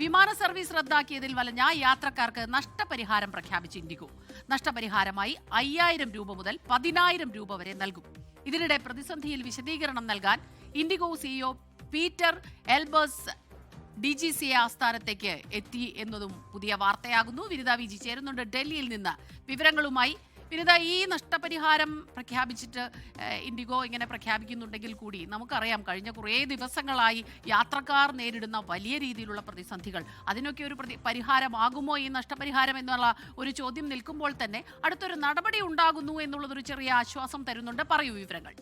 വിമാന സർവീസ് റദ്ദാക്കിയതിൽ വലഞ്ഞ യാത്രക്കാർക്ക് നഷ്ടപരിഹാരം പ്രഖ്യാപിച്ച ഇൻഡിഗോ. നഷ്ടപരിഹാരമായി 5000 രൂപ മുതൽ 10000 രൂപ വരെ നൽകും. ഇതിനിടെ പ്രതിസന്ധിയിൽ വിശദീകരണം നൽകാൻ IndiGo CEO Peter Elbers DGCA ആസ്ഥാനത്തേക്ക് എത്തി എന്നതും പുതിയ വാർത്തയാകുന്നു. വിനിത വിജി ചേരുന്നുണ്ട് ഡൽഹിയിൽ നിന്ന് വിവരങ്ങളുമായി. വിനിത, ഈ നഷ്ടപരിഹാരം പ്രഖ്യാപിച്ചിട്ട് ഇൻഡിഗോ ഇങ്ങനെ പ്രഖ്യാപിക്കുന്നുണ്ടെങ്കിൽ കൂടി നമുക്കറിയാം കഴിഞ്ഞ കുറേ ദിവസങ്ങളായി യാത്രക്കാർ നേരിടുന്ന വലിയ രീതിയിലുള്ള പ്രതിസന്ധികൾ. അതിനൊക്കെ ഒരു പരിഹാരമാകുമോ ഈ നഷ്ടപരിഹാരം എന്നുള്ള ഒരു ചോദ്യം നിൽക്കുമ്പോൾ തന്നെ അടുത്തൊരു നടപടി ഉണ്ടാകുന്നു എന്നുള്ളതൊരു ചെറിയ ആശ്വാസം തരുന്നുണ്ട്. പറയൂ വിവരങ്ങൾ.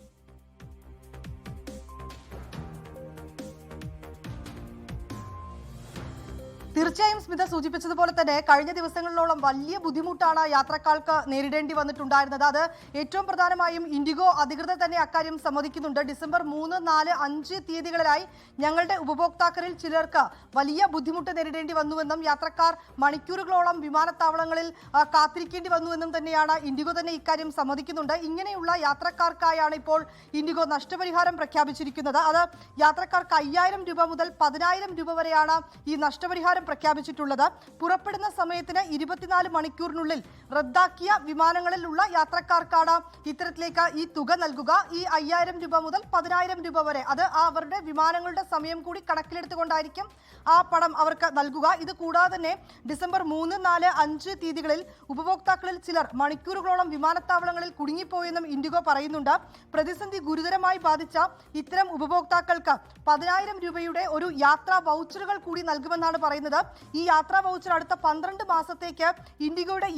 തീർച്ചയായും സ്മിത സൂചിപ്പിച്ചതുപോലെ തന്നെ കഴിഞ്ഞ ദിവസങ്ങളിലോളം വലിയ ബുദ്ധിമുട്ടാണ് യാത്രക്കാർക്ക് നേരിടേണ്ടി വന്നിട്ടുണ്ടായിരുന്നത്. അത് ഏറ്റവും പ്രധാനമായും ഇൻഡിഗോ അധികൃതർ തന്നെ അക്കാര്യം സമ്മതിക്കുന്നുണ്ട്. ഡിസംബർ 3, 4, 5 തീയതികളിലായി ഞങ്ങളുടെ ഉപഭോക്താക്കളിൽ ചിലർക്ക് വലിയ ബുദ്ധിമുട്ട് നേരിടേണ്ടി വന്നുവെന്നും യാത്രക്കാർ മണിക്കൂറുകളോളം വിമാനത്താവളങ്ങളിൽ കാത്തിരിക്കേണ്ടി വന്നുവെന്നും തന്നെയാണ് ഇൻഡിഗോ തന്നെ ഇക്കാര്യം സമ്മതിക്കുന്നുണ്ട്. ഇങ്ങനെയുള്ള യാത്രക്കാർക്കായാണ് ഇപ്പോൾ ഇൻഡിഗോ നഷ്ടപരിഹാരം പ്രഖ്യാപിച്ചിരിക്കുന്നത്. അത് യാത്രക്കാർക്ക് 5000 രൂപ മുതൽ 10000 രൂപ വരെയാണ് ഈ നഷ്ടപരിഹാരം പ്രഖ്യാപിച്ചിട്ടുള്ളത്. പുറപ്പെടുന്ന സമയത്തിന് 24 മണിക്കൂറിനുള്ളിൽ റദ്ദാക്കിയ വിമാനങ്ങളിലുള്ള യാത്രക്കാർക്കാണ് ഇത്തരത്തിലേക്ക് ഈ തുക നൽകുക. ഈ 5000 രൂപ മുതൽ 10000 രൂപ വരെ അത് അവരുടെ വിമാനങ്ങളുടെ സമയം കൂടി കണക്കിലെടുത്തുകൊണ്ടായിരിക്കും ആ പണം അവർക്ക് നൽകുക. ഇത് കൂടാതെ തന്നെ ഡിസംബർ 3, 4, 5 തീയതികളിൽ ഉപഭോക്താക്കളിൽ ചിലർ മണിക്കൂറുകളോളം വിമാനത്താവളങ്ങളിൽ കുടുങ്ങിപ്പോയെന്നും ഇൻഡിഗോ പറയുന്നുണ്ട്. പ്രതിസന്ധി ഗുരുതരമായി ബാധിച്ച ഇത്തരം ഉപഭോക്താക്കൾക്ക് 10000 രൂപയുടെ ഒരു യാത്രാ വൗച്ചറുകൾ കൂടി നൽകുമെന്നാണ് പറയുന്നത്. ഈ യാത്രാ വൗച്ചർ അടുത്ത 12 മാസത്തേക്ക് ഇൻഡിഗോയുടെ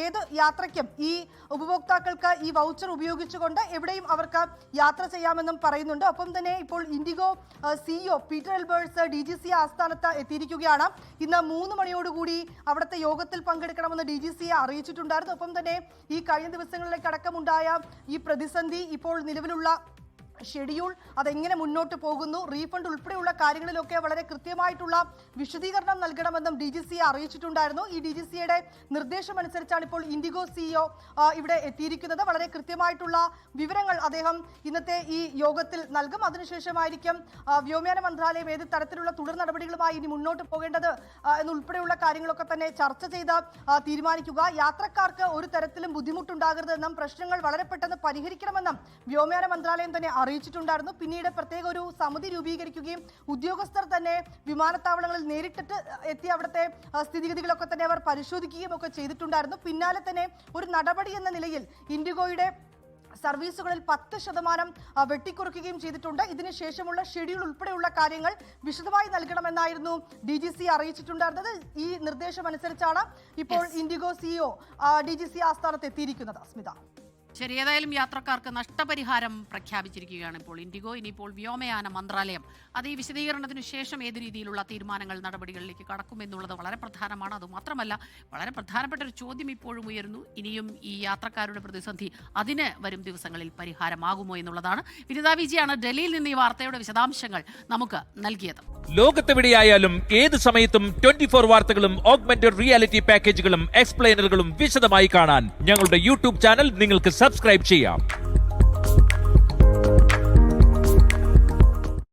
ഏത് യാത്രയ്ക്കും ഈ ഉപഭോക്താക്കൾക്ക് ഈ വൗച്ചർ ഉപയോഗിച്ചുകൊണ്ട് എവിടെയും അവർക്ക് യാത്ര ചെയ്യാമെന്നും പറയുന്നുണ്ട്. ഒപ്പം തന്നെ ഇപ്പോൾ IndiGo CEO Peter Elbers DGCA ആസ്ഥാനത്ത് എത്തിയിരിക്കുകയാണ്. ഇന്ന് 3 മണിയോടുകൂടി അവിടുത്തെ യോഗത്തിൽ പങ്കെടുക്കണമെന്ന് DGCA അറിയിച്ചിട്ടുണ്ടായിരുന്നു. ഒപ്പം തന്നെ ഈ കഴിഞ്ഞ ദിവസങ്ങളിലേക്ക് അടക്കമുണ്ടായ ഈ പ്രതിസന്ധി, ഇപ്പോൾ നിലവിലുള്ള ഷെഡ്യൂൾ, അതെങ്ങനെ മുന്നോട്ട് പോകുന്നു, റീഫണ്ട് ഉൾപ്പെടെയുള്ള കാര്യങ്ങളിലൊക്കെ വളരെ കൃത്യമായിട്ടുള്ള വിശദീകരണം നൽകണമെന്നും DGCA അറിയിച്ചിട്ടുണ്ടായിരുന്നു. ഈ DGCAയുടെ നിർദ്ദേശമനുസരിച്ചാണ് ഇപ്പോൾ ഇൻഡിഗോ സിഇഒ ഇവിടെ എത്തിയിരിക്കുന്നത്. വളരെ കൃത്യമായിട്ടുള്ള വിവരങ്ങൾ അദ്ദേഹം ഇന്നത്തെ ഈ യോഗത്തിൽ നൽകും. അതിനുശേഷമായിരിക്കും വ്യോമയാന മന്ത്രാലയം ഏത് തരത്തിലുള്ള തുടർ നടപടികളുമായി ഇനി മുന്നോട്ട് പോകേണ്ടത് എന്നുൾപ്പെടെയുള്ള കാര്യങ്ങളൊക്കെ തന്നെ ചർച്ച ചെയ്ത് തീരുമാനിക്കുക. യാത്രക്കാർക്ക് ഒരു തരത്തിലും ബുദ്ധിമുട്ടുണ്ടാകരുതെന്നും പ്രശ്നങ്ങൾ വളരെ പെട്ടെന്ന് പരിഹരിക്കണമെന്നും വ്യോമയാന മന്ത്രാലയം തന്നെ അറിയിച്ചിട്ടുണ്ടായിരുന്നു. പിന്നീട് പ്രത്യേക ഒരു സമിതി രൂപീകരിക്കുകയും ഉദ്യോഗസ്ഥർ തന്നെ വിമാനത്താവളങ്ങളിൽ നേരിട്ടിട്ട് എത്തി അവിടുത്തെ സ്ഥിതിഗതികളൊക്കെ തന്നെ അവർ പരിശോധിക്കുകയും ഒക്കെ ചെയ്തിട്ടുണ്ടായിരുന്നു. പിന്നാലെ തന്നെ ഒരു നടപടി എന്ന നിലയിൽ ഇൻഡിഗോയുടെ സർവീസുകളിൽ 10% വെട്ടിക്കുറയ്ക്കുകയും ചെയ്തിട്ടുണ്ട്. ഇതിനുശേഷമുള്ള ഷെഡ്യൂൾ ഉൾപ്പെടെയുള്ള കാര്യങ്ങൾ വിശദമായി നൽകണമെന്നായിരുന്നു DGCA അറിയിച്ചിട്ടുണ്ടായിരുന്നത്. ഈ നിർദ്ദേശമനുസരിച്ചാണ് ഇപ്പോൾ ഇൻഡിഗോ സിഇഒ DGCA ആസ്ഥാനത്ത് എത്തിയിരിക്കുന്നത്. സ്മിത, ശരി, ഏതായാലും യാത്രക്കാർക്ക് നഷ്ടപരിഹാരം പ്രഖ്യാപിച്ചിരിക്കുകയാണ് ഇപ്പോൾ ഇൻഡിഗോ. ഇനിയിപ്പോൾ വ്യോമയാന മന്ത്രാലയം അത് ഈ വിശദീകരണത്തിന് ശേഷം ഏത് രീതിയിലുള്ള തീരുമാനങ്ങൾ, നടപടികളിലേക്ക് കടക്കുമെന്നുള്ളത് വളരെ പ്രധാനമാണ്. അതുമാത്രമല്ല, വളരെ പ്രധാനപ്പെട്ട ഒരു ചോദ്യം ഇപ്പോഴും ഉയരുന്നു. ഇനിയും ഈ യാത്രക്കാരുടെ പ്രതിസന്ധി അതിന് വരും ദിവസങ്ങളിൽ പരിഹാരമാകുമോ എന്നുള്ളതാണ്. വിനിത വിജിയാണ് ഡൽഹിയിൽ നിന്ന് ഈ വാർത്തയുടെ വിശദാംശങ്ങൾ നമുക്ക് നൽകിയത്. ലോകത്തെവിടെയായാലും ഏത് സമയത്തും 24 വാർത്തകളും ഓഗ്മെന്റഡ് റിയാലിറ്റി പാക്കേജുകളും എക്സ്പ്ലെയിനറുകളും വിശദമായി കാണാൻ ഞങ്ങളുടെ യൂട്യൂബ് ചാനൽ നിങ്ങൾക്ക് സബ്സ്ക്രൈബ് ചെയ്യാം.